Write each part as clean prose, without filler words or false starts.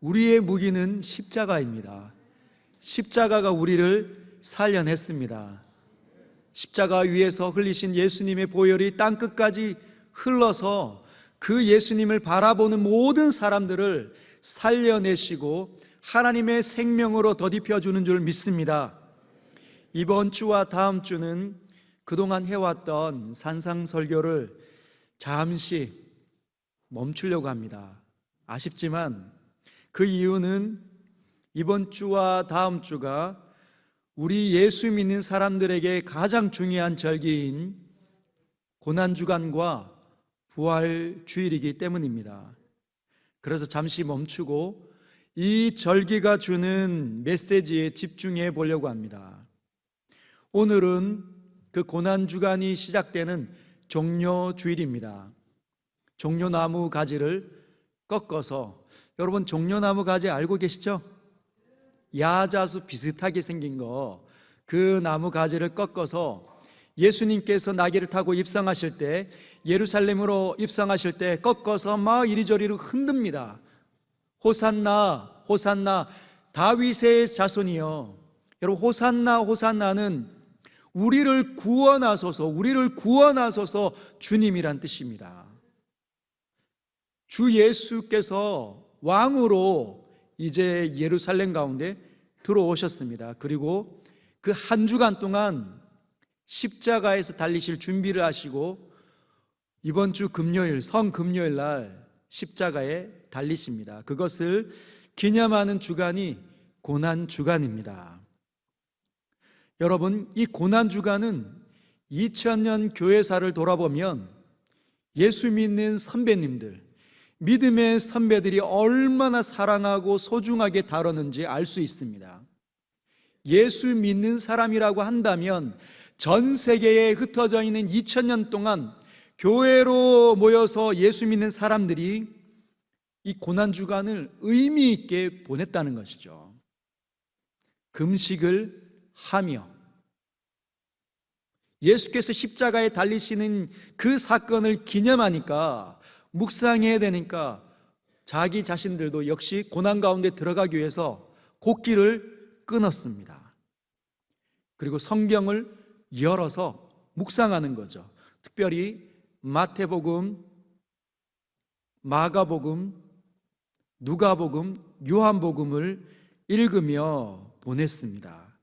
우리의 무기는 십자가입니다. 십자가가 우리를 살려냈습니다. 십자가 위에서 흘리신 예수님의 보혈이 땅끝까지 흘러서 그 예수님을 바라보는 모든 사람들을 살려내시고 하나님의 생명으로 더딥혀주는 줄 믿습니다. 이번 주와 다음 주는 그동안 해왔던 산상설교를 잠시 멈추려고 합니다. 아쉽지만 그 이유는 이번 주와 다음 주가 우리 예수 믿는 사람들에게 가장 중요한 절기인 고난주간과 부활주일이기 때문입니다. 그래서 잠시 멈추고 이 절기가 주는 메시지에 집중해 보려고 합니다. 오늘은 그 고난주간이 시작되는 종려주일입니다. 종려나무 가지를 꺾어서, 여러분 종려나무 가지 알고 계시죠? 야자수 비슷하게 생긴 거, 그 나무 가지를 꺾어서 예수님께서 나귀를 타고 입성하실 때, 예루살렘으로 입성하실 때 꺾어서 막 이리저리로 흔듭니다. 호산나 호산나 다윗의 자손이여. 여러분, 호산나 호산나는 우리를 구원하소서, 우리를 구원하소서 주님이란 뜻입니다. 주 예수께서 왕으로 이제 예루살렘 가운데 들어오셨습니다. 그리고 그 한 주간 동안 십자가에서 달리실 준비를 하시고 이번 주 금요일, 성금요일 날 십자가에 달리십니다. 그것을 기념하는 주간이 고난주간입니다. 여러분, 이 고난주간은 2000년 교회사를 돌아보면 예수 믿는 선배님들, 믿음의 선배들이 얼마나 사랑하고 소중하게 다뤘는지 알 수 있습니다. 예수 믿는 사람이라고 한다면 전 세계에 흩어져 있는 2000년 동안 교회로 모여서 예수 믿는 사람들이 이 고난주간을 의미 있게 보냈다는 것이죠. 금식을 하며 예수께서 십자가에 달리시는 그 사건을 기념하니까, 묵상해야 되니까 자기 자신들도 역시 고난 가운데 들어가기 위해서 곡기를 끊었습니다. 그리고 성경을 열어서 묵상하는 거죠. 특별히 마태복음, 마가복음, 누가복음, 요한복음을 읽으며 보냈습니다.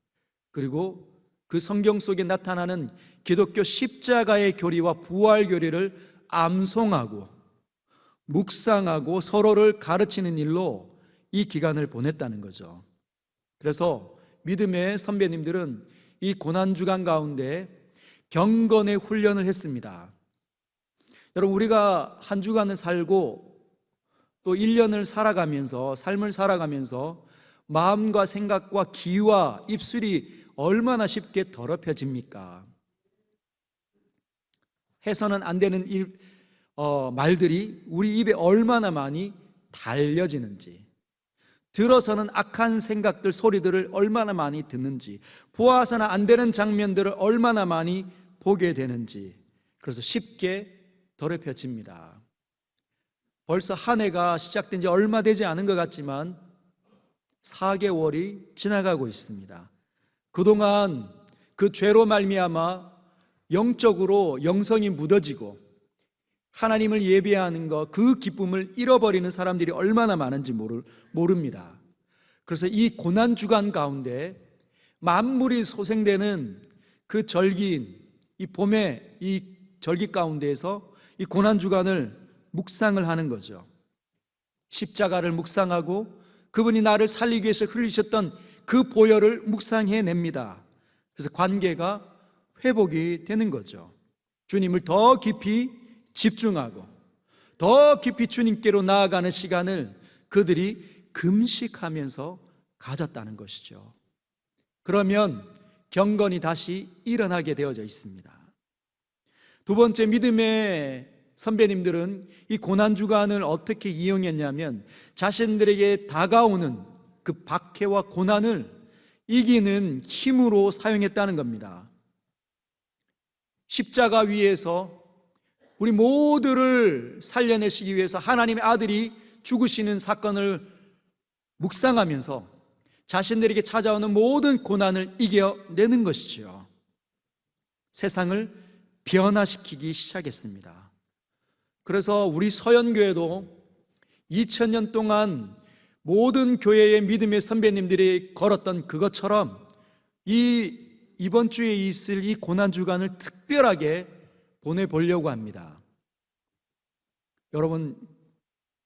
그리고 그 성경 속에 나타나는 기독교 십자가의 교리와 부활 교리를 암송하고 묵상하고 서로를 가르치는 일로 이 기간을 보냈다는 거죠. 그래서 믿음의 선배님들은 이 고난주간 가운데 경건의 훈련을 했습니다. 여러분, 우리가 한 주간을 살고 또 1년을 살아가면서, 삶을 살아가면서 마음과 생각과 기와 입술이 얼마나 쉽게 더럽혀집니까? 해서는 안 되는 말들이 우리 입에 얼마나 많이 달려지는지, 들어서는 악한 생각들, 소리들을 얼마나 많이 듣는지, 보아서는 안 되는 장면들을 얼마나 많이 보게 되는지, 그래서 쉽게 더럽혀집니다. 벌써 한 해가 시작된 지 얼마 되지 않은 것 같지만 4개월이 지나가고 있습니다. 그동안 그 죄로 말미암아 영적으로 영성이 묻어지고 하나님을 예배하는 것, 그 기쁨을 잃어버리는 사람들이 얼마나 많은지 모릅니다. 그래서 이 고난주간 가운데 만물이 소생되는 그 절기인 이 봄의 이 절기 가운데에서 이 고난주간을 묵상을 하는 거죠. 십자가를 묵상하고 그분이 나를 살리기 위해서 흘리셨던 그 보혈을 묵상해냅니다. 그래서 관계가 회복이 되는 거죠. 주님을 더 깊이 집중하고 더 깊이 주님께로 나아가는 시간을 그들이 금식하면서 가졌다는 것이죠. 그러면 경건이 다시 일어나게 되어져 있습니다. 두 번째, 믿음의 선배님들은 이 고난주간을 어떻게 이용했냐면 자신들에게 다가오는 그 박해와 고난을 이기는 힘으로 사용했다는 겁니다. 십자가 위에서 우리 모두를 살려내시기 위해서 하나님의 아들이 죽으시는 사건을 묵상하면서 자신들에게 찾아오는 모든 고난을 이겨내는 것이지요. 세상을 변화시키기 시작했습니다. 그래서 우리 서연교회도 2000년 동안 모든 교회의 믿음의 선배님들이 걸었던 그것처럼 이번 주에 있을 이 고난주간을 특별하게 보내보려고 합니다. 여러분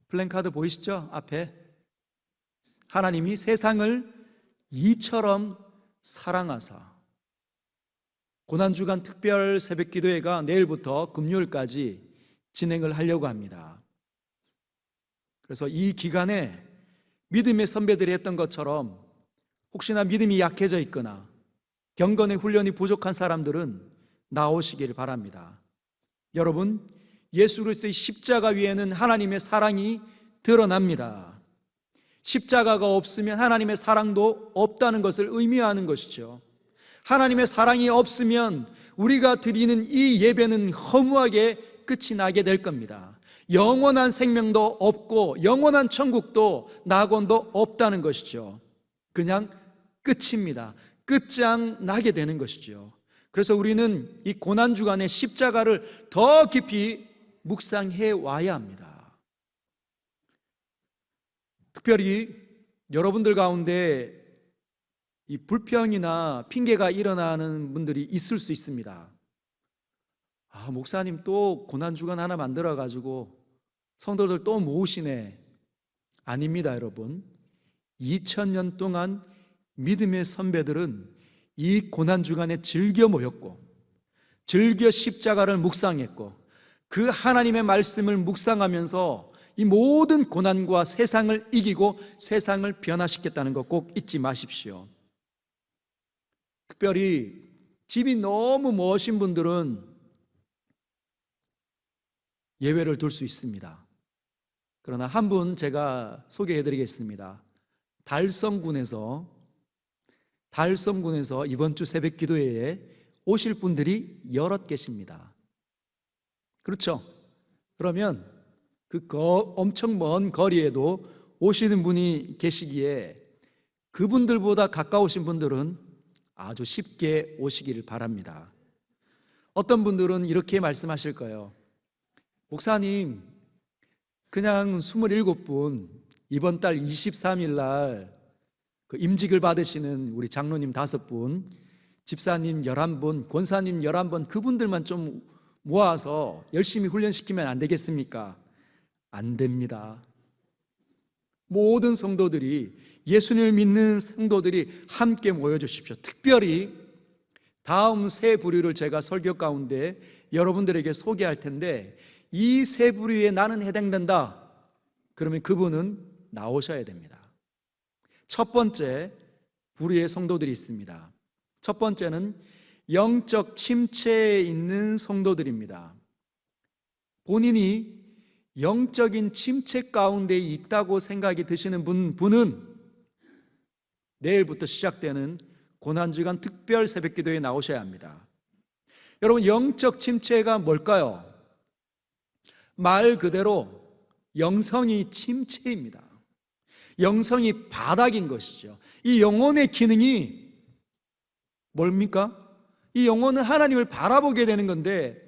플랜카드 보이시죠? 앞에 하나님이 세상을 이처럼 사랑하사. 고난주간 특별 새벽기도회가 내일부터 금요일까지 진행을 하려고 합니다. 그래서 이 기간에 믿음의 선배들이 했던 것처럼 혹시나 믿음이 약해져 있거나 경건의 훈련이 부족한 사람들은 나오시기를 바랍니다. 여러분, 예수 그리스도의 십자가 위에는 하나님의 사랑이 드러납니다. 십자가가 없으면 하나님의 사랑도 없다는 것을 의미하는 것이죠. 하나님의 사랑이 없으면 우리가 드리는 이 예배는 허무하게 끝이 나게 될 겁니다. 영원한 생명도 없고 영원한 천국도 낙원도 없다는 것이죠. 그냥 끝입니다. 끝장 나게 되는 것이죠. 그래서 우리는 이 고난주간의 십자가를 더 깊이 묵상해 와야 합니다. 특별히 여러분들 가운데 이 불평이나 핑계가 일어나는 분들이 있을 수 있습니다. 목사님 또 고난주간 하나 만들어가지고 성도들 또 모으시네. 아닙니다, 여러분. 2000년 동안 믿음의 선배들은 이 고난주간에 즐겨 모였고 즐겨 십자가를 묵상했고 그 하나님의 말씀을 묵상하면서 이 모든 고난과 세상을 이기고 세상을 변화시켰다는 것 꼭 잊지 마십시오. 특별히 집이 너무 먼신 분들은 예외를 둘 수 있습니다. 그러나 한 분 제가 소개해 드리겠습니다. 달성군에서 이번 주 새벽 기도회에 오실 분들이 여럿 계십니다. 그렇죠? 그러면 엄청 먼 거리에도 오시는 분이 계시기에 그분들보다 가까우신 분들은 아주 쉽게 오시기를 바랍니다. 어떤 분들은 이렇게 말씀하실 거예요. 목사님, 그냥 27분 이번 달 23일 날 임직을 받으시는 우리 장로님 5분, 집사님 11분, 권사님 11분, 그분들만 좀 모아서 열심히 훈련시키면 안 되겠습니까? 안 됩니다. 모든 성도들이, 예수님을 믿는 성도들이 함께 모여주십시오. 특별히 다음 세 부류를 제가 설교 가운데 여러분들에게 소개할 텐데 이 세 부류에 나는 해당된다. 그러면 그분은 나오셔야 됩니다. 첫 번째 부류의 성도들이 있습니다. 첫 번째는 영적 침체에 있는 성도들입니다. 본인이 영적인 침체 가운데 있다고 생각이 드시는 분은 내일부터 시작되는 고난주간 특별 새벽기도에 나오셔야 합니다. 여러분, 영적 침체가 뭘까요? 말 그대로 영성이 침체입니다. 영성이 바닥인 것이죠. 이 영혼의 기능이 뭡니까? 이 영혼은 하나님을 바라보게 되는 건데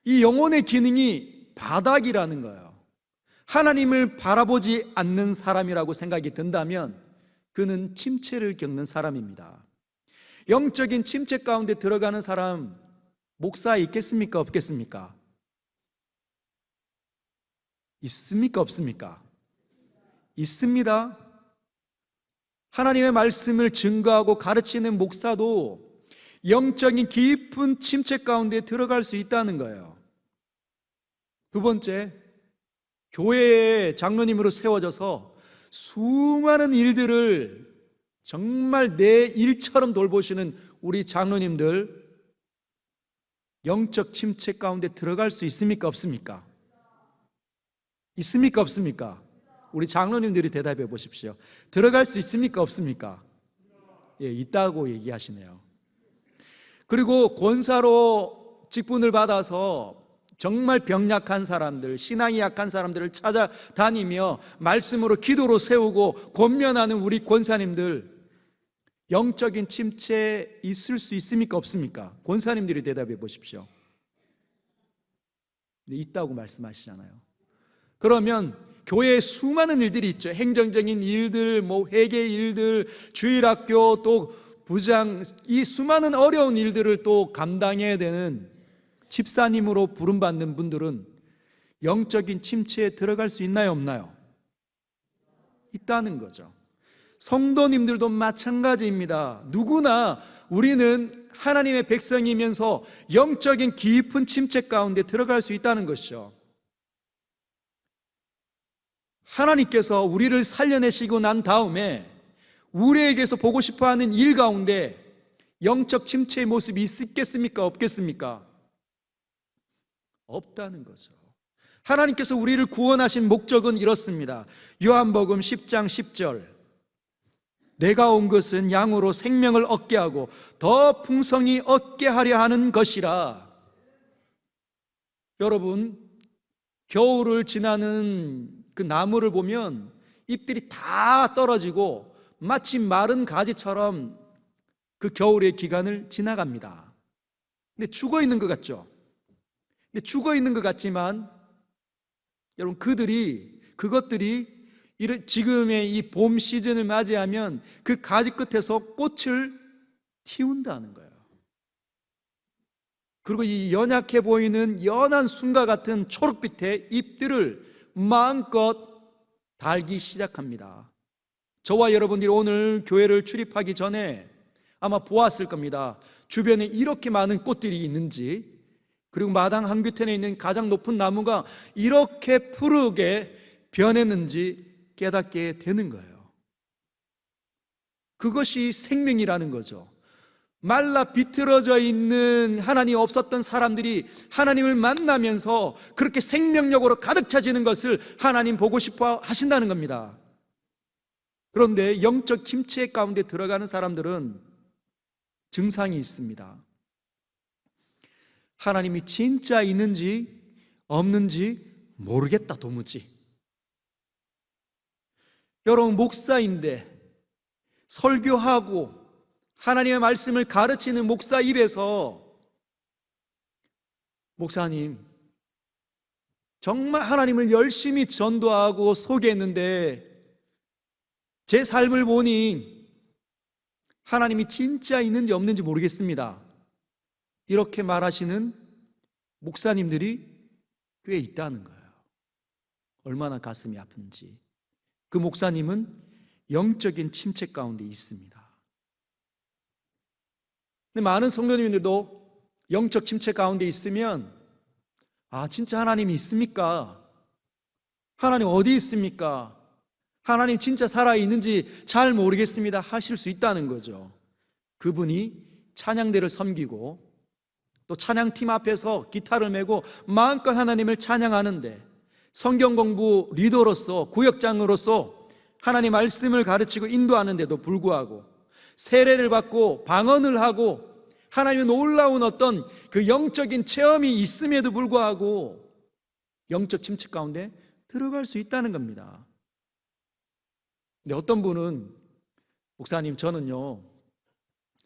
이 영혼의 기능이 바닥이라는 거예요. 하나님을 바라보지 않는 사람이라고 생각이 든다면 그는 침체를 겪는 사람입니다. 영적인 침체 가운데 들어가는 사람 목사 있겠습니까? 없겠습니까? 있습니까? 없습니까? 있습니다. 하나님의 말씀을 증거하고 가르치는 목사도 영적인 깊은 침체 가운데 들어갈 수 있다는 거예요. 두 번째, 교회의 장로님으로 세워져서 수많은 일들을 정말 내 일처럼 돌보시는 우리 장로님들, 영적 침체 가운데 들어갈 수 있습니까? 없습니까? 있습니까? 없습니까? 우리 장로님들이 대답해 보십시오. 들어갈 수 있습니까? 없습니까? 예, 있다고 얘기하시네요. 그리고 권사로 직분을 받아서 정말 병약한 사람들, 신앙이 약한 사람들을 찾아다니며 말씀으로 기도로 세우고 권면하는 우리 권사님들, 영적인 침체에 있을 수 있습니까? 없습니까? 권사님들이 대답해 보십시오. 네, 있다고 말씀하시잖아요. 그러면 교회에 수많은 일들이 있죠. 행정적인 일들, 회계 일들, 주일학교, 또 부장, 이 수많은 어려운 일들을 또 감당해야 되는 집사님으로 부름받는 분들은 영적인 침체에 들어갈 수 있나요? 없나요? 있다는 거죠. 성도님들도 마찬가지입니다. 누구나 우리는 하나님의 백성이면서 영적인 깊은 침체 가운데 들어갈 수 있다는 것이죠. 하나님께서 우리를 살려내시고 난 다음에 우리에게서 보고 싶어하는 일 가운데 영적 침체의 모습이 있겠습니까? 없겠습니까? 없다는 거죠. 하나님께서 우리를 구원하신 목적은 이렇습니다. 요한복음 10장 10절, 내가 온 것은 양으로 생명을 얻게 하고 더 풍성히 얻게 하려 하는 것이라. 여러분, 겨울을 지나는 그 나무를 보면 잎들이 다 떨어지고 마치 마른 가지처럼 그 겨울의 기간을 지나갑니다. 근데 죽어 있는 것 같죠? 근데 죽어 있는 것 같지만 여러분, 그것들이 지금의 이 봄 시즌을 맞이하면 그 가지 끝에서 꽃을 틔운다는 거예요. 그리고 이 연약해 보이는 연한 순과 같은 초록빛의 잎들을 마음껏 달기 시작합니다. 저와 여러분들이 오늘 교회를 출입하기 전에 아마 보았을 겁니다. 주변에 이렇게 많은 꽃들이 있는지, 그리고 마당 항뷰텐에 있는 가장 높은 나무가 이렇게 푸르게 변했는지 깨닫게 되는 거예요. 그것이 생명이라는 거죠. 말라 비틀어져 있는 하나님 없었던 사람들이 하나님을 만나면서 그렇게 생명력으로 가득 차지는 것을 하나님 보고 싶어 하신다는 겁니다. 그런데 영적 침체 가운데 들어가는 사람들은 증상이 있습니다. 하나님이 진짜 있는지 없는지 모르겠다, 도무지. 여러분, 목사인데 설교하고 하나님의 말씀을 가르치는 목사 입에서 목사님, 정말 하나님을 열심히 전도하고 소개했는데 제 삶을 보니 하나님이 진짜 있는지 없는지 모르겠습니다, 이렇게 말하시는 목사님들이 꽤 있다는 거예요. 얼마나 가슴이 아픈지. 그 목사님은 영적인 침체 가운데 있습니다. 근데 많은 성도님들도 영적 침체 가운데 있으면, 진짜 하나님이 있습니까? 하나님 어디 있습니까? 하나님 진짜 살아있는지 잘 모르겠습니다 하실 수 있다는 거죠. 그분이 찬양대를 섬기고 또 찬양팀 앞에서 기타를 메고 마음껏 하나님을 찬양하는데, 성경 공부 리더로서, 구역장으로서 하나님 말씀을 가르치고 인도하는데도 불구하고, 세례를 받고 방언을 하고 하나님의 놀라운 어떤 그 영적인 체험이 있음에도 불구하고 영적 침체 가운데 들어갈 수 있다는 겁니다. 근데 어떤 분은, 목사님, 저는요,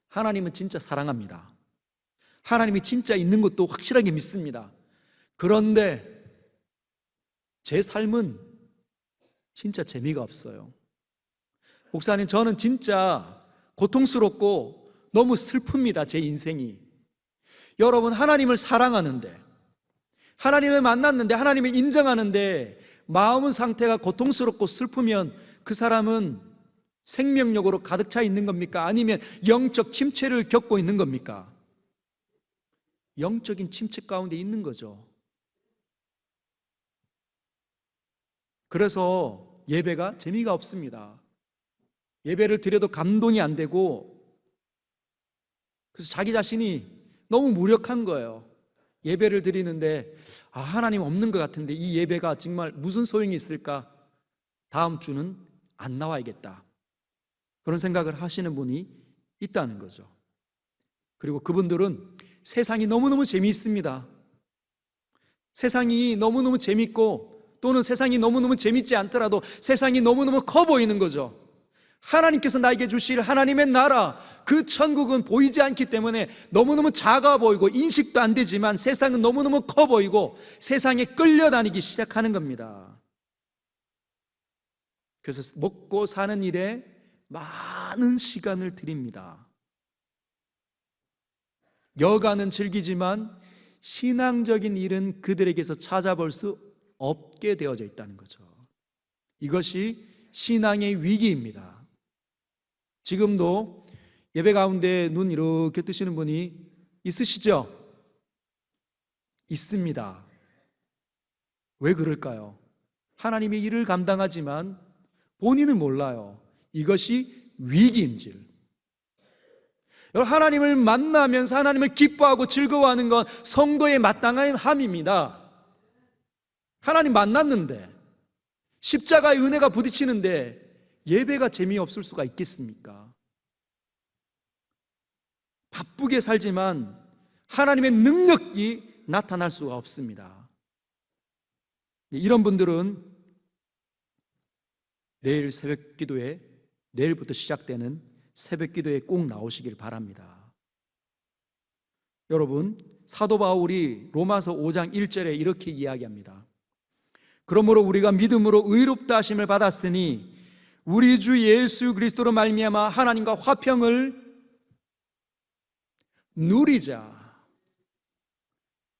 하나님은 진짜 사랑합니다. 하나님이 진짜 있는 것도 확실하게 믿습니다. 그런데 제 삶은 진짜 재미가 없어요. 목사님, 저는 진짜 고통스럽고 너무 슬픕니다, 제 인생이. 여러분, 하나님을 사랑하는데, 하나님을 만났는데, 하나님을 인정하는데 마음 상태가 고통스럽고 슬프면 그 사람은 생명력으로 가득 차 있는 겁니까? 아니면 영적 침체를 겪고 있는 겁니까? 영적인 침체 가운데 있는 거죠. 그래서 예배가 재미가 없습니다. 예배를 드려도 감동이 안 되고, 그래서 자기 자신이 너무 무력한 거예요. 예배를 드리는데 하나님 없는 것 같은데 이 예배가 정말 무슨 소용이 있을까? 다음 주는 안 나와야겠다, 그런 생각을 하시는 분이 있다는 거죠. 그리고 그분들은 세상이 너무너무 재미있습니다. 세상이 너무너무 재밌고 또는 세상이 너무너무 재밌지 않더라도 세상이 너무너무 커 보이는 거죠. 하나님께서 나에게 주실 하나님의 나라, 그 천국은 보이지 않기 때문에 너무너무 작아 보이고 인식도 안 되지만 세상은 너무너무 커 보이고 세상에 끌려다니기 시작하는 겁니다. 그래서 먹고 사는 일에 많은 시간을 들입니다. 여가는 즐기지만 신앙적인 일은 그들에게서 찾아볼 수 없게 되어져 있다는 거죠. 이것이 신앙의 위기입니다. 지금도 예배 가운데 눈 이렇게 뜨시는 분이 있으시죠? 있습니다. 왜 그럴까요? 하나님의 일을 감당하지만 본인은 몰라요. 이것이 위기인지를. 여러분, 하나님을 만나면서 하나님을 기뻐하고 즐거워하는 건 성도의 마땅한 함입니다. 하나님 만났는데 십자가의 은혜가 부딪히는데 예배가 재미없을 수가 있겠습니까? 바쁘게 살지만 하나님의 능력이 나타날 수가 없습니다. 이런 분들은 내일 새벽 기도에, 내일부터 시작되는 새벽 기도에 꼭 나오시길 바랍니다. 여러분, 사도 바울이 로마서 5장 1절에 이렇게 이야기합니다. 그러므로 우리가 믿음으로 의롭다 하심을 받았으니 우리 주 예수 그리스도로 말미암아 하나님과 화평을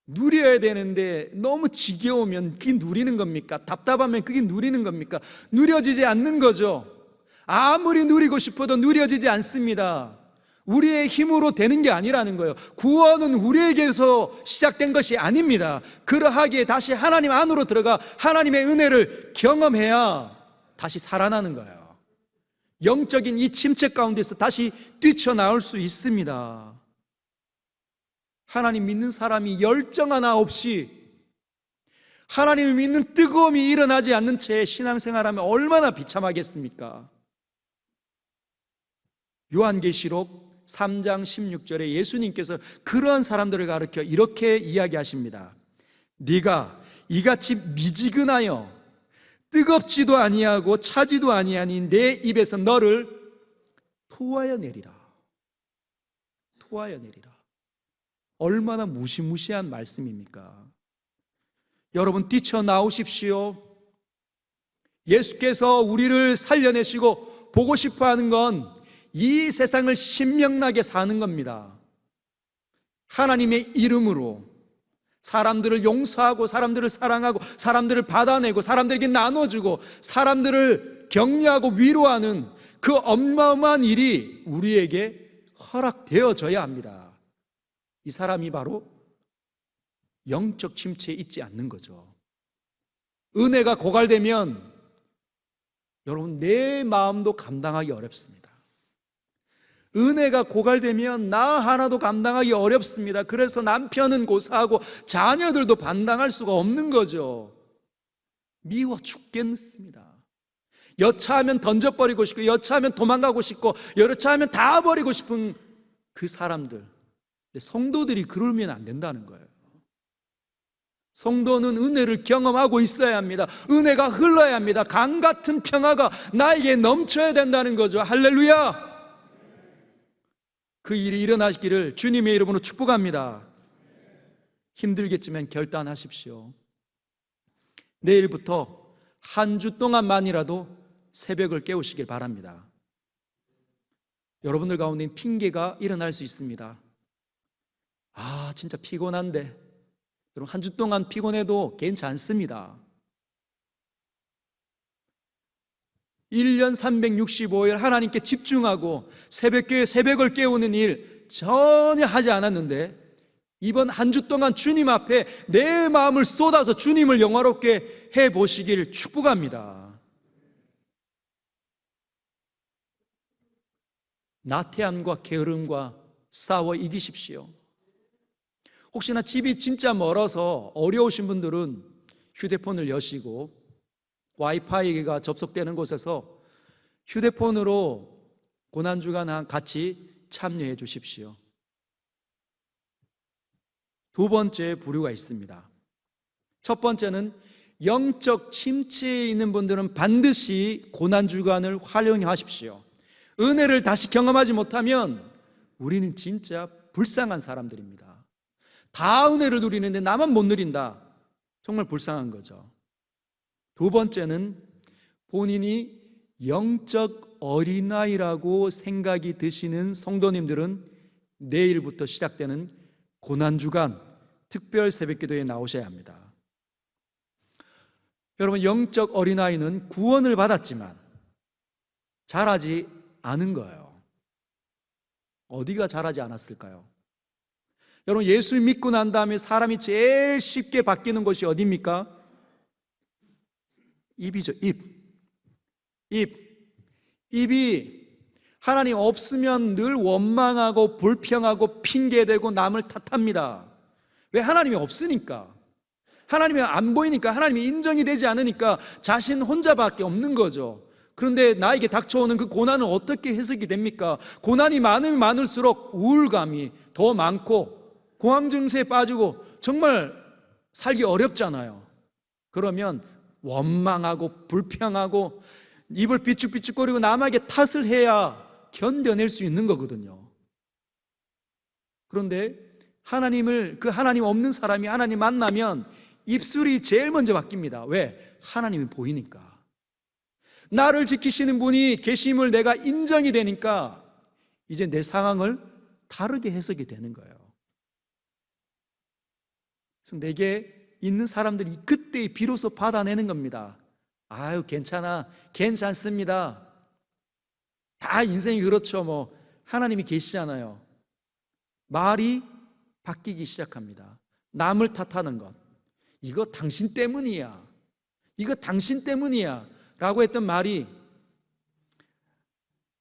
누려야 되는데 너무 지겨우면 그게 누리는 겁니까? 답답하면 그게 누리는 겁니까? 누려지지 않는 거죠. 아무리 누리고 싶어도 누려지지 않습니다. 우리의 힘으로 되는 게 아니라는 거예요. 구원은 우리에게서 시작된 것이 아닙니다. 그러하기에 다시 하나님 안으로 들어가 하나님의 은혜를 경험해야 다시 살아나는 거예요. 영적인 이 침체 가운데서 다시 뛰쳐나올 수 있습니다. 하나님 믿는 사람이 열정 하나 없이 하나님을 믿는 뜨거움이 일어나지 않는 채 신앙생활하면 얼마나 비참하겠습니까? 요한계시록 3장 16절에 예수님께서 그러한 사람들을 가르쳐 이렇게 이야기하십니다. 네가 이같이 미지근하여 뜨겁지도 아니하고 차지도 아니하니 내 입에서 너를 토하여 내리라. 토하여 내리라. 얼마나 무시무시한 말씀입니까? 여러분, 뛰쳐나오십시오. 예수께서 우리를 살려내시고 보고 싶어하는 건 이 세상을 신명나게 사는 겁니다. 하나님의 이름으로 사람들을 용서하고 사람들을 사랑하고 사람들을 받아내고 사람들에게 나눠주고 사람들을 격려하고 위로하는 그 어마어마한 일이 우리에게 허락되어져야 합니다. 이 사람이 바로 영적 침체에 있지 않는 거죠. 은혜가 고갈되면 여러분, 내 마음도 감당하기 어렵습니다. 은혜가 고갈되면 나 하나도 감당하기 어렵습니다. 그래서 남편은 고사하고 자녀들도 감당할 수가 없는 거죠. 미워 죽겠습니다. 여차하면 던져버리고 싶고 여차하면 도망가고 싶고 여차하면 다 버리고 싶은 그 사람들. 근데 성도들이 그러면 안 된다는 거예요. 성도는 은혜를 경험하고 있어야 합니다. 은혜가 흘러야 합니다. 강 같은 평화가 나에게 넘쳐야 된다는 거죠. 할렐루야. 그 일이 일어나기를 주님의 이름으로 축복합니다. 힘들겠지만 결단하십시오. 내일부터 한 주 동안만이라도 새벽을 깨우시길 바랍니다. 여러분들 가운데 핑계가 일어날 수 있습니다. 아, 진짜 피곤한데. 여러분, 한 주 동안 피곤해도 괜찮습니다. 1년 365일 하나님께 집중하고 새벽교회 새벽을 깨우는 일 전혀 하지 않았는데 이번 한 주 동안 주님 앞에 내 마음을 쏟아서 주님을 영화롭게 해보시길 축복합니다. 나태함과 게으름과 싸워 이기십시오. 혹시나 집이 진짜 멀어서 어려우신 분들은 휴대폰을 여시고 와이파이가 접속되는 곳에서 휴대폰으로 고난주간 같이 참여해 주십시오. 두 번째 부류가 있습니다. 첫 번째는 영적 침체에 있는 분들은 반드시 고난주간을 활용하십시오. 은혜를 다시 경험하지 못하면 우리는 진짜 불쌍한 사람들입니다. 다 은혜를 누리는데 나만 못 누린다. 정말 불쌍한 거죠. 두 번째는 본인이 영적 어린아이라고 생각이 드시는 성도님들은 내일부터 시작되는 고난주간 특별 새벽기도에 나오셔야 합니다. 여러분, 영적 어린아이는 구원을 받았지만 자라지 않은 거예요. 어디가 자라지 않았을까요? 여러분, 예수 믿고 난 다음에 사람이 제일 쉽게 바뀌는 곳이 어디입니까? 입이죠. 입이 하나님 없으면 늘 원망하고 불평하고 핑계대고 남을 탓합니다. 왜? 하나님이 없으니까. 하나님이 안 보이니까, 하나님이 인정이 되지 않으니까 자신 혼자밖에 없는 거죠. 그런데 나에게 닥쳐오는 그 고난은 어떻게 해석이 됩니까? 고난이 많으면 많을수록 우울감이 더 많고 공황 증세에 빠지고 정말 살기 어렵잖아요. 그러면 원망하고 불평하고 입을 삐죽삐죽거리고 남에게 탓을 해야 견뎌낼 수 있는 거거든요. 그런데 그 하나님 없는 사람이 하나님 만나면 입술이 제일 먼저 바뀝니다. 왜? 하나님이 보이니까. 나를 지키시는 분이 계심을 내가 인정이 되니까 이제 내 상황을 다르게 해석이 되는 거예요. 그래서 내게 있는 사람들이 그때 비로소 받아내는 겁니다. 아유, 괜찮습니다. 다 인생이 그렇죠. 뭐 하나님이 계시잖아요. 말이 바뀌기 시작합니다. 남을 탓하는 것, 이거 당신 때문이야, 이거 당신 때문이야 라고 했던 말이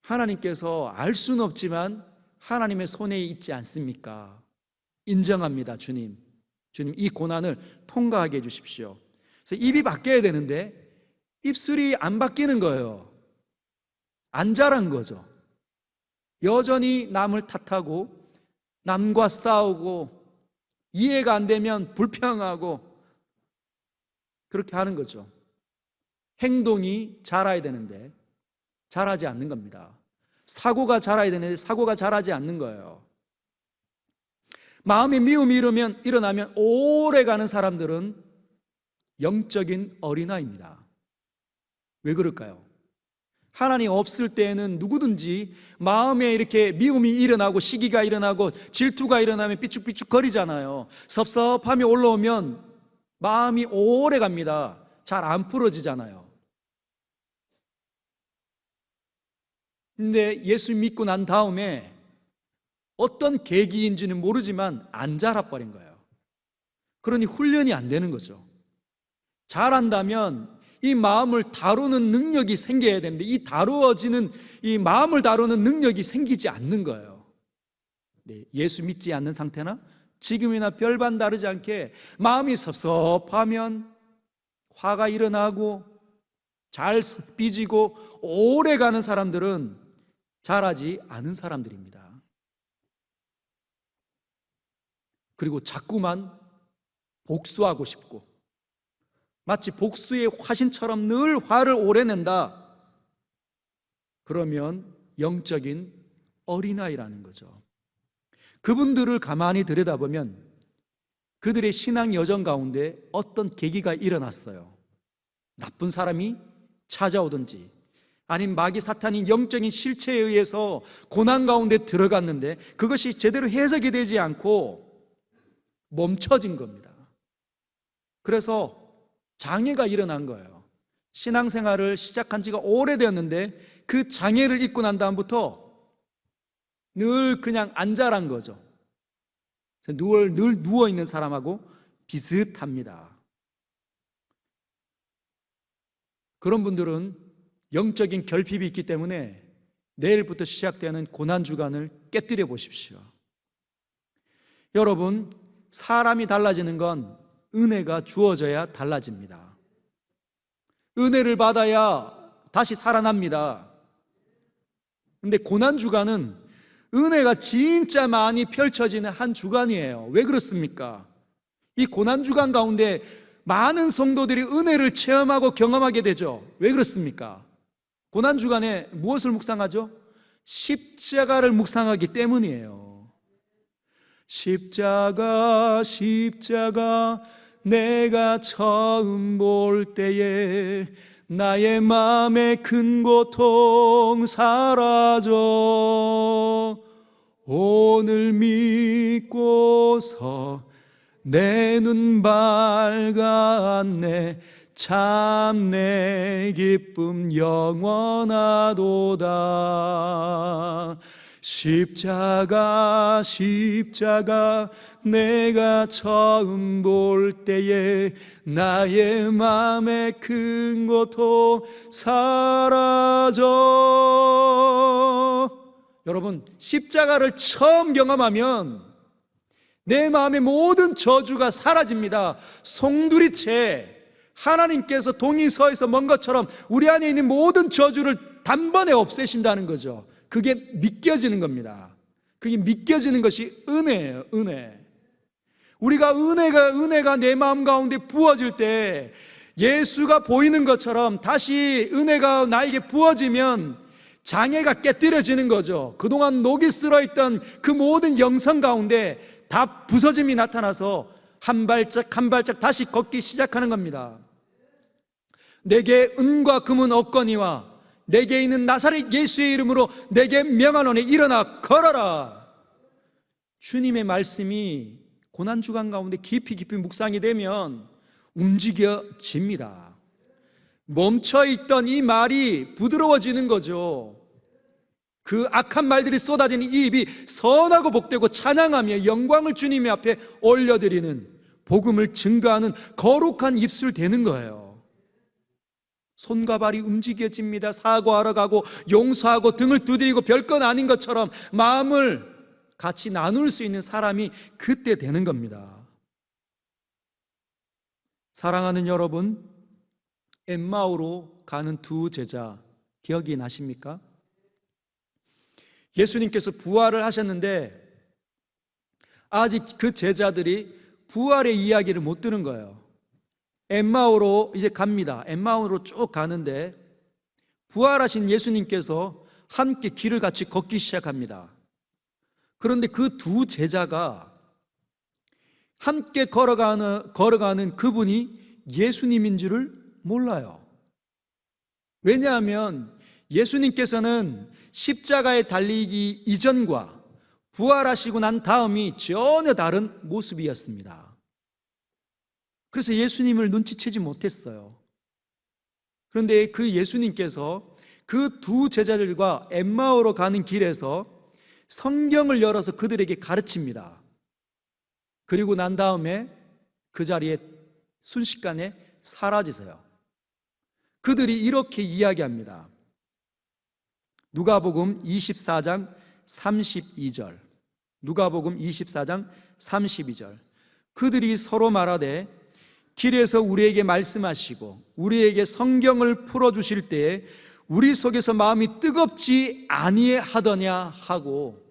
하나님께서 알 수는 없지만 하나님의 손에 있지 않습니까? 인정합니다. 주님 이 고난을 통과하게 해주십시오. 그래서 입이 바뀌어야 되는데 입술이 안 바뀌는 거예요. 안 자란 거죠. 여전히 남을 탓하고 남과 싸우고 이해가 안 되면 불평하고 그렇게 하는 거죠. 행동이 자라야 되는데 자라지 않는 겁니다. 사고가 자라야 되는데 사고가 자라지 않는 거예요. 마음에 미움이 일어나면 오래가는 사람들은 영적인 어린아이입니다. 왜 그럴까요? 하나님 없을 때에는 누구든지 마음에 이렇게 미움이 일어나고 시기가 일어나고 질투가 일어나면 삐죽삐죽 거리잖아요. 섭섭함이 올라오면 마음이 오래 갑니다. 잘 안 풀어지잖아요. 근데 예수 믿고 난 다음에 어떤 계기인지는 모르지만 안 자라버린 거예요. 그러니 훈련이 안 되는 거죠. 잘한다면 이 마음을 다루는 능력이 생겨야 되는데 이 마음을 다루는 능력이 생기지 않는 거예요. 네, 예수 믿지 않는 상태나 지금이나 별반 다르지 않게 마음이 섭섭하면 화가 일어나고 잘 삐지고 오래 가는 사람들은 자라지 않은 사람들입니다. 그리고 자꾸만 복수하고 싶고 마치 복수의 화신처럼 늘 화를 오래 낸다. 그러면 영적인 어린아이라는 거죠. 그분들을 가만히 들여다보면 그들의 신앙 여정 가운데 어떤 계기가 일어났어요. 나쁜 사람이 찾아오든지 아니면 마귀 사탄인 영적인 실체에 의해서 고난 가운데 들어갔는데 그것이 제대로 해석이 되지 않고 멈춰진 겁니다. 그래서 장애가 일어난 거예요. 신앙생활을 시작한 지가 오래되었는데 그 장애를 입고 난 다음부터 늘 그냥 안 자란 거죠. 늘 누워있는 사람하고 비슷합니다. 그런 분들은 영적인 결핍이 있기 때문에 내일부터 시작되는 고난주간을 깨뜨려 보십시오. 여러분, 사람이 달라지는 건 은혜가 주어져야 달라집니다. 은혜를 받아야 다시 살아납니다. 근데 고난주간은 은혜가 진짜 많이 펼쳐지는 한 주간이에요. 왜 그렇습니까? 이 고난주간 가운데 많은 성도들이 은혜를 체험하고 경험하게 되죠. 왜 그렇습니까? 고난주간에 무엇을 묵상하죠? 십자가를 묵상하기 때문이에요. 십자가 십자가 내가 처음 볼 때에 나의 마음의 큰 고통 사라져 오늘 믿고서 내 눈 밝았네 참 내 기쁨 영원하도다 십자가 십자가 내가 처음 볼 때에 나의 맘의 큰 고통 사라져. 여러분, 십자가를 처음 경험하면 내 마음의 모든 저주가 사라집니다. 송두리째 하나님께서 동이 서에서 먼 것처럼 우리 안에 있는 모든 저주를 단번에 없애신다는 거죠. 그게 믿겨지는 겁니다. 그게 믿겨지는 것이 은혜예요. 은혜. 우리가 은혜가 내 마음 가운데 부어질 때 예수가 보이는 것처럼 다시 은혜가 나에게 부어지면 장애가 깨뜨려지는 거죠. 그동안 녹이 쓸어있던 그 모든 영성 가운데 다 부서짐이 나타나서 한 발짝 한 발짝 다시 걷기 시작하는 겁니다. 내게 은과 금은 없거니와 내게 있는 나사렛 예수의 이름으로 내게 명하노니 일어나 걸어라. 주님의 말씀이 고난주간 가운데 깊이 묵상이 되면 움직여집니다. 멈춰있던 이 말이 부드러워지는 거죠. 그 악한 말들이 쏟아지는 이 입이 선하고 복되고 찬양하며 영광을 주님의 앞에 올려드리는 복음을 증거하는 거룩한 입술 되는 거예요. 손과 발이 움직여집니다. 사과하러 가고 용서하고 등을 두드리고 별건 아닌 것처럼 마음을 같이 나눌 수 있는 사람이 그때 되는 겁니다. 사랑하는 여러분, 엠마오로 가는 두 제자 기억이 나십니까? 예수님께서 부활을 하셨는데 아직 그 제자들이 부활의 이야기를 못 들은 거예요. 엠마오로 이제 갑니다. 엠마오로 쭉 가는데 부활하신 예수님께서 함께 길을 같이 걷기 시작합니다. 그런데 그 두 제자가 함께 걸어가는 그분이 예수님인 줄을 몰라요. 왜냐하면 예수님께서는 십자가에 달리기 이전과 부활하시고 난 다음이 전혀 다른 모습이었습니다. 그래서 예수님을 눈치채지 못했어요. 그런데 그 예수님께서 그 두 제자들과 엠마오로 가는 길에서 성경을 열어서 그들에게 가르칩니다. 그리고 난 다음에 그 자리에 순식간에 사라지세요. 그들이 이렇게 이야기합니다. 누가복음 24장 32절. 누가복음 24장 32절. 그들이 서로 말하되 길에서 우리에게 말씀하시고 우리에게 성경을 풀어주실 때에 우리 속에서 마음이 뜨겁지 아니하더냐 하고,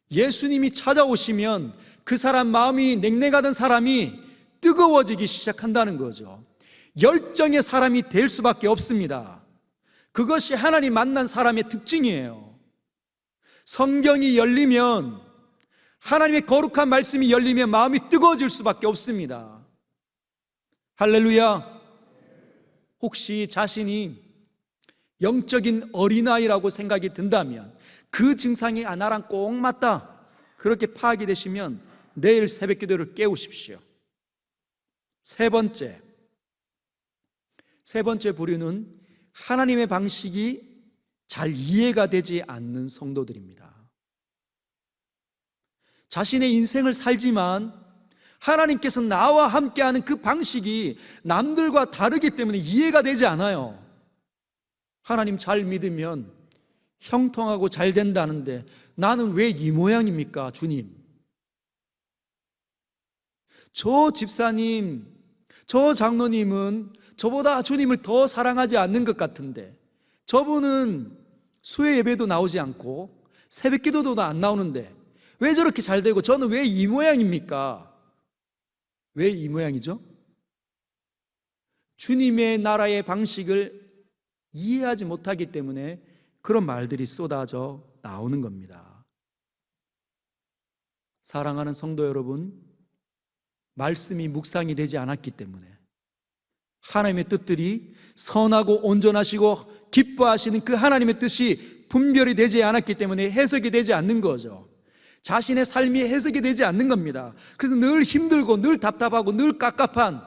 예수님이 찾아오시면 그 사람 마음이 냉랭하던 사람이 뜨거워지기 시작한다는 거죠. 열정의 사람이 될 수밖에 없습니다. 그것이 하나님 만난 사람의 특징이에요. 성경이 열리면, 하나님의 거룩한 말씀이 열리면 마음이 뜨거워질 수밖에 없습니다. 할렐루야. 혹시 자신이 영적인 어린아이라고 생각이 든다면, 그 증상이 나랑 꼭 맞다, 그렇게 파악이 되시면 내일 새벽 기도를 깨우십시오. 세 번째 부류는 하나님의 방식이 잘 이해가 되지 않는 성도들입니다. 자신의 인생을 살지만 하나님께서 나와 함께하는 그 방식이 남들과 다르기 때문에 이해가 되지 않아요. 하나님 잘 믿으면 형통하고 잘 된다는데 나는 왜 이 모양입니까, 주님? 저 집사님, 저 장로님은 저보다 주님을 더 사랑하지 않는 것 같은데, 저분은 수요 예배도 나오지 않고 새벽 기도도 안 나오는데 왜 저렇게 잘 되고 저는 왜 이 모양입니까? 왜 이 모양이죠? 주님의 나라의 방식을 이해하지 못하기 때문에 그런 말들이 쏟아져 나오는 겁니다. 사랑하는 성도 여러분, 말씀이 묵상이 되지 않았기 때문에 하나님의 뜻들이 선하고 온전하시고 기뻐하시는 그 하나님의 뜻이 분별이 되지 않았기 때문에 해석이 되지 않는 거죠. 자신의 삶이 해석이 되지 않는 겁니다. 그래서 늘 힘들고 늘 답답하고 늘 깝깝한,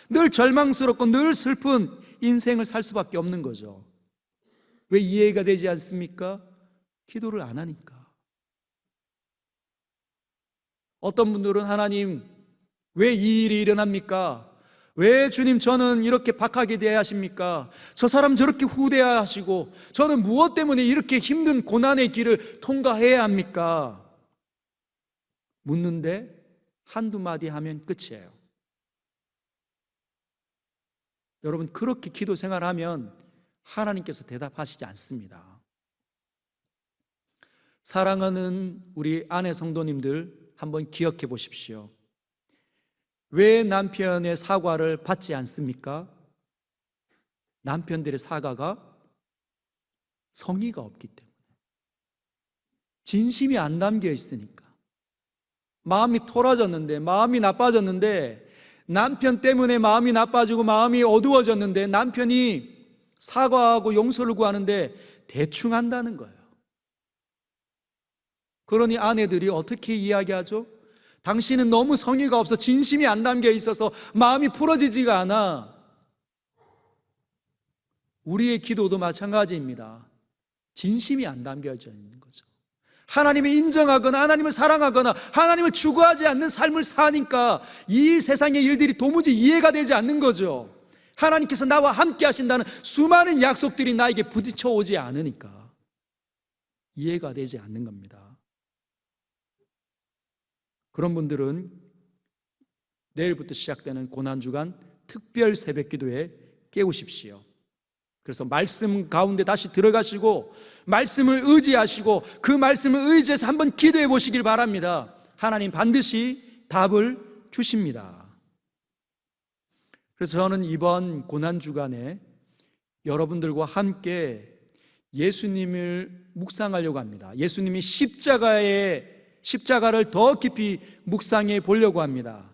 늘 절망스럽고 늘 슬픈 인생을 살 수밖에 없는 거죠. 왜 이해가 되지 않습니까? 기도를 안 하니까. 어떤 분들은 하나님, 왜 이 일이 일어납니까? 왜 주님 저는 이렇게 박하게 대해야 하십니까? 저 사람 저렇게 후대해야 하시고 저는 무엇 때문에 이렇게 힘든 고난의 길을 통과해야 합니까? 묻는데 한두 마디 하면 끝이에요. 여러분, 그렇게 기도 생활하면 하나님께서 대답하시지 않습니다. 사랑하는 우리 아내 성도님들, 한번 기억해 보십시오. 왜 남편의 사과를 받지 않습니까? 남편들의 사과가 성의가 없기 때문에, 진심이 안 담겨 있으니까. 마음이 토라졌는데, 마음이 나빠졌는데, 남편 때문에 마음이 나빠지고 마음이 어두워졌는데 남편이 사과하고 용서를 구하는데 대충 한다는 거예요. 그러니 아내들이 어떻게 이야기하죠? 당신은 너무 성의가 없어, 진심이 안 담겨 있어서 마음이 풀어지지가 않아. 우리의 기도도 마찬가지입니다. 진심이 안 담겨져 있는 거죠. 하나님을 인정하거나 하나님을 사랑하거나 하나님을 추구하지 않는 삶을 사니까 이 세상의 일들이 도무지 이해가 되지 않는 거죠. 하나님께서 나와 함께 하신다는 수많은 약속들이 나에게 부딪혀 오지 않으니까 이해가 되지 않는 겁니다. 그런 분들은 내일부터 시작되는 고난주간 특별 새벽기도에 깨우십시오. 그래서 말씀 가운데 다시 들어가시고 말씀을 의지하시고 그 말씀을 의지해서 한번 기도해 보시길 바랍니다. 하나님 반드시 답을 주십니다. 그래서 저는 이번 고난주간에 여러분들과 함께 예수님을 묵상하려고 합니다. 예수님이 십자가를 더 깊이 묵상해 보려고 합니다.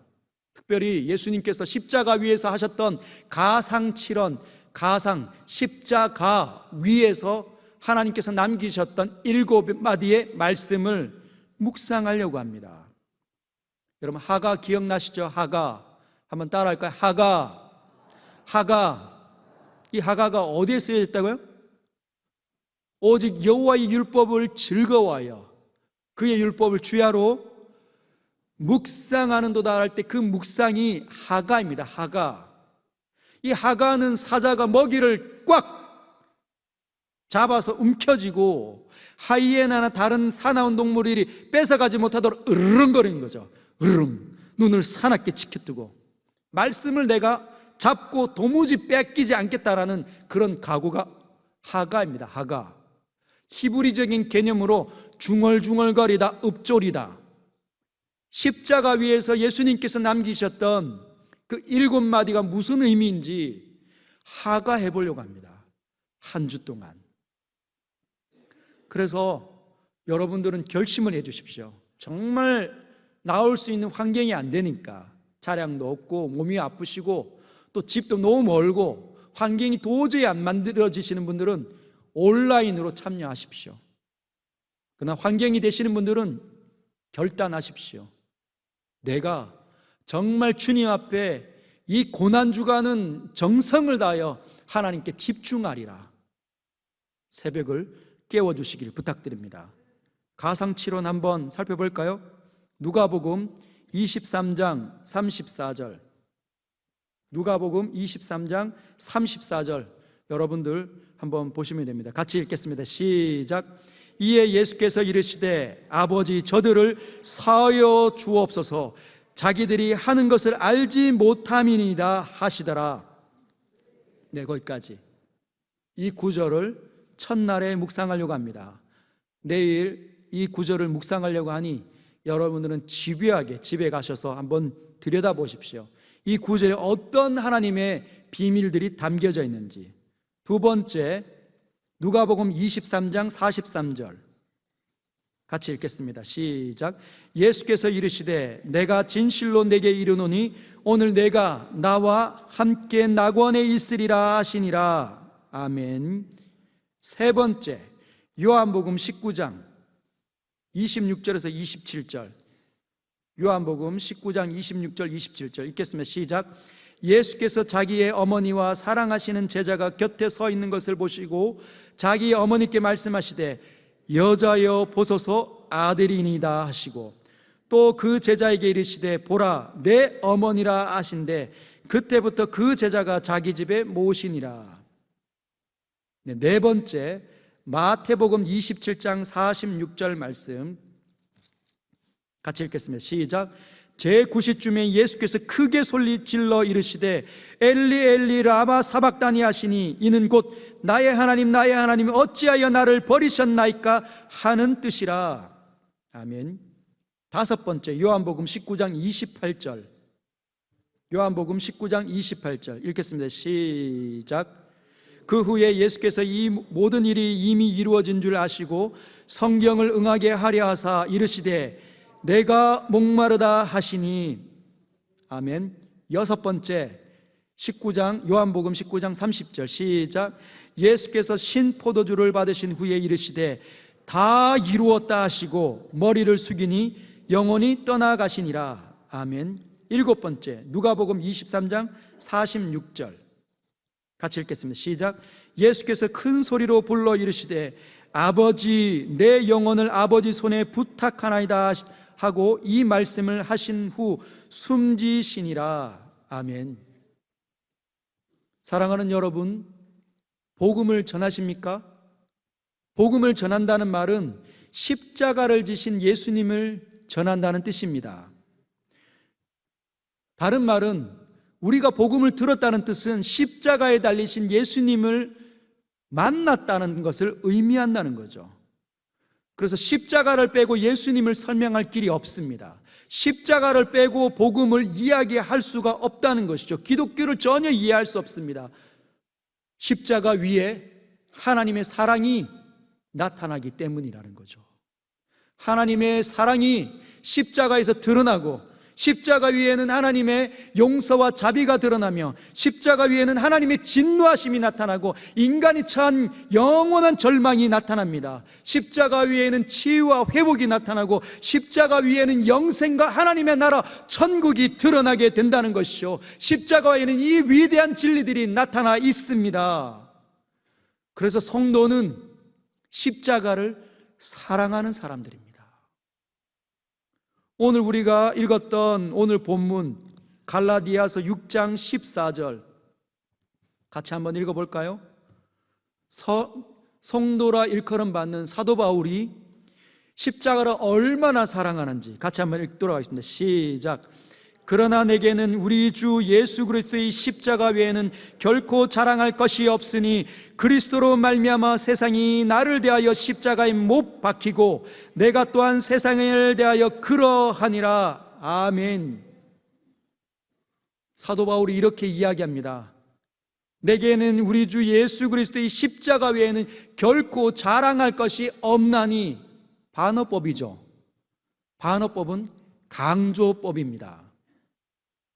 특별히 예수님께서 십자가 위에서 하셨던 가상칠언, 십자가 위에서 하나님께서 남기셨던 7마디의 말씀을 묵상하려고 합니다. 여러분, 하가 기억나시죠? 하가. 한번 따라할까요? 하가. 이 하가가 어디에 쓰여졌다고요? 오직 여호와의 율법을 즐거워하여 그의 율법을 주야로 묵상하는도다 할 때 그 묵상이 하가입니다. 하가. 이 하가는 사자가 먹이를 꽉 잡아서 움켜쥐고 하이에나나 다른 사나운 동물이 뺏어가지 못하도록 으르렁거리는 거죠. 으르렁. 눈을 사납게 지켜두고 말씀을 내가 잡고 도무지 뺏기지 않겠다라는 그런 각오가 하가입니다. 하가. 히브리적인 개념으로 중얼중얼거리다, 읊조리다. 십자가 위에서 예수님께서 남기셨던 그 7마디가 무슨 의미인지 하가해 보려고 합니다. 한 주 동안. 그래서 여러분들은 결심을 해 주십시오. 정말 나올 수 있는 환경이 안 되니까, 차량도 없고 몸이 아프시고 또 집도 너무 멀고 환경이 도저히 안 만들어지시는 분들은 온라인으로 참여하십시오. 그러나 환경이 되시는 분들은 결단하십시오. 내가 정말 주님 앞에 이 고난주간은 정성을 다하여 하나님께 집중하리라. 새벽을 깨워주시길 부탁드립니다. 가상칠언 한번 살펴볼까요? 누가복음 23장 34절. 누가복음 23장 34절. 여러분들 한번 보시면 됩니다. 같이 읽겠습니다. 시작. 이에 예수께서 이르시되 아버지 저들을 사하여 주옵소서 자기들이 하는 것을 알지 못함이니이다 하시더라. 네, 거기까지. 이 구절을 첫날에 묵상하려고 합니다. 내일 이 구절을 묵상하려고 하니 여러분들은 집요하게 집에 가셔서 한번 들여다보십시오. 이 구절에 어떤 하나님의 비밀들이 담겨져 있는지. 두 번째, 누가복음 23장 43절 같이 읽겠습니다. 시작. 예수께서 이르시되 내가 진실로 내게 이르노니 오늘 내가 나와 함께 낙원에 있으리라 하시니라. 아멘. 세 번째, 요한복음 19장 26절에서 27절. 요한복음 19장 26절 27절 읽겠습니다. 시작. 예수께서 자기의 어머니와 사랑하시는 제자가 곁에 서 있는 것을 보시고 자기 어머니께 말씀하시되 여자여 보소서 아들이니이다 하시고 또 그 제자에게 이르시되 보라 내 어머니라 하신대 그때부터 그 제자가 자기 집에 모시니라. 네 번째, 마태복음 27장 46절 말씀 같이 읽겠습니다. 시작. 제9시쯤에 예수께서 크게 소리질러 이르시되 엘리 엘리 라마 사박다니 하시니 이는 곧 나의 하나님 나의 하나님 어찌하여 나를 버리셨나이까 하는 뜻이라. 아멘. 다섯 번째, 요한복음 19장 28절. 요한복음 19장 28절 읽겠습니다. 시작. 그 후에 예수께서 이 모든 일이 이미 이루어진 줄 아시고 성경을 응하게 하려 하사 이르시되 내가 목마르다 하시니. 아멘. 여섯 번째, 요한복음 19장 30절 시작. 예수께서 신 포도주를 받으신 후에 이르시되 다 이루었다 하시고 머리를 숙이니 영원히 떠나가시니라. 아멘. 일곱 번째, 누가복음 23장 46절 같이 읽겠습니다. 시작. 예수께서 큰 소리로 불러 이르시되 아버지 내 영혼을 아버지 손에 부탁하나이다 하고 이 말씀을 하신 후 숨지시니라. 아멘. 사랑하는 여러분, 복음을 전하십니까? 복음을 전한다는 말은 십자가를 지신 예수님을 전한다는 뜻입니다. 다른 말은 우리가 복음을 들었다는 뜻은 십자가에 달리신 예수님을 만났다는 것을 의미한다는 거죠. 그래서 십자가를 빼고 예수님을 설명할 길이 없습니다. 십자가를 빼고 복음을 이야기할 수가 없다는 것이죠. 기독교를 전혀 이해할 수 없습니다. 십자가 위에 하나님의 사랑이 나타나기 때문이라는 거죠. 하나님의 사랑이 십자가에서 드러나고 십자가 위에는 하나님의 용서와 자비가 드러나며 십자가 위에는 하나님의 진노하심이 나타나고 인간이 처한 영원한 절망이 나타납니다. 십자가 위에는 치유와 회복이 나타나고 십자가 위에는 영생과 하나님의 나라 천국이 드러나게 된다는 것이요, 십자가에는 이 위대한 진리들이 나타나 있습니다. 그래서 성도는 십자가를 사랑하는 사람들입니다. 오늘 우리가 읽었던 오늘 본문 갈라디아서 6장 14절 같이 한번 읽어볼까요? 성도라 일컬음 받는 사도 바울이 십자가를 얼마나 사랑하는지 같이 한번 읽도록 하겠습니다. 시작. 그러나 내게는 우리 주 예수 그리스도의 십자가 외에는 결코 자랑할 것이 없으니 그리스도로 말미암아 세상이 나를 대하여 십자가에 못 박히고 내가 또한 세상을 대하여 그러하니라. 아멘. 사도 바울이 이렇게 이야기합니다. 내게는 우리 주 예수 그리스도의 십자가 외에는 결코 자랑할 것이 없나니. 반어법이죠. 반어법은 강조법입니다.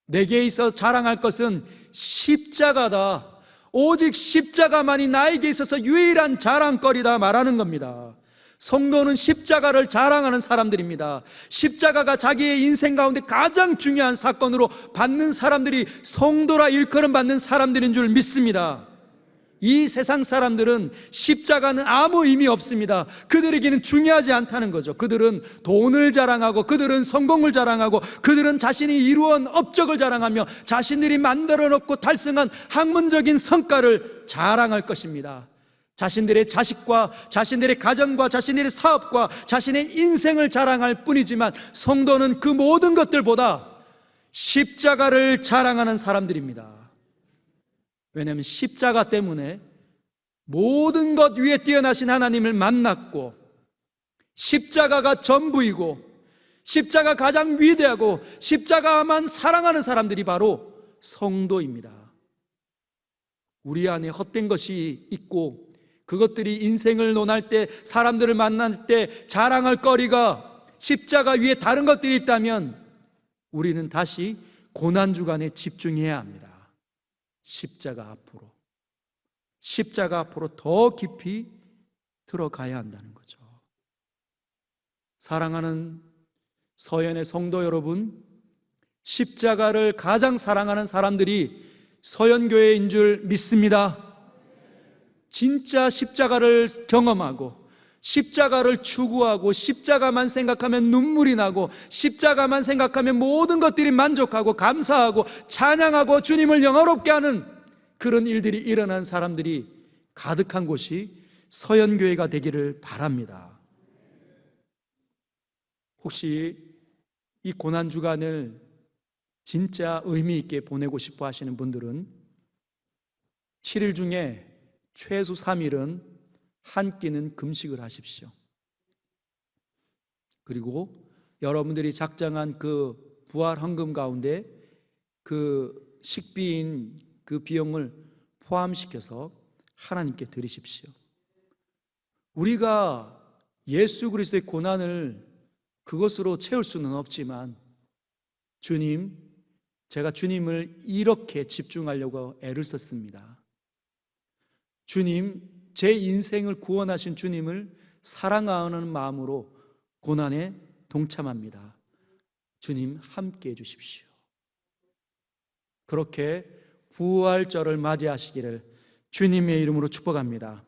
내게 있어 자랑할 것은 십자가다. 오직 십자가만이 나에게 있어서 유일한 자랑거리다 말하는 겁니다. 성도는 십자가를 자랑하는 사람들입니다. 십자가가 자기의 인생 가운데 가장 중요한 사건으로 받는 사람들이 성도라 일컬음 받는 사람들인 줄 믿습니다. 이 세상 사람들은 십자가는 아무 의미 없습니다. 그들에게는 중요하지 않다는 거죠. 그들은 돈을 자랑하고 그들은 성공을 자랑하고 그들은 자신이 이루어온 업적을 자랑하며 자신들이 만들어 놓고 달성한 학문적인 성과를 자랑할 것입니다. 자신들의 자식과 자신들의 가정과 자신들의 사업과 자신의 인생을 자랑할 뿐이지만 성도는 그 모든 것들보다 십자가를 자랑하는 사람들입니다. 왜냐하면 십자가 때문에 모든 것 위에 뛰어나신 하나님을 만났고 십자가가 전부이고 십자가 가장 위대하고 십자가만 사랑하는 사람들이 바로 성도입니다. 우리 안에 헛된 것이 있고 그것들이 인생을 논할 때, 사람들을 만날 때 자랑할 거리가 십자가 위에 다른 것들이 있다면 우리는 다시 고난주간에 집중해야 합니다. 십자가 앞으로 더 깊이 들어가야 한다는 거죠. 사랑하는 서연의 성도 여러분, 십자가를 가장 사랑하는 사람들이 서연교회인 줄 믿습니다. 진짜 십자가를 경험하고 십자가를 추구하고 십자가만 생각하면 눈물이 나고 십자가만 생각하면 모든 것들이 만족하고 감사하고 찬양하고 주님을 영화롭게 하는 그런 일들이 일어난 사람들이 가득한 곳이 서연교회가 되기를 바랍니다. 혹시 이 고난주간을 진짜 의미 있게 보내고 싶어 하시는 분들은 7일 중에 최소 3일은 한 끼는 금식을 하십시오. 그리고 여러분들이 작정한 그 부활 헌금 가운데 그 식비인 그 비용을 포함시켜서 하나님께 드리십시오. 우리가 예수 그리스도의 고난을 그것으로 채울 수는 없지만 주님, 제가 주님을 이렇게 집중하려고 애를 썼습니다. 주님, 제 인생을 구원하신 주님을 사랑하는 마음으로 고난에 동참합니다. 주님 함께 해주십시오. 그렇게 부활절을 맞이하시기를 주님의 이름으로 축복합니다.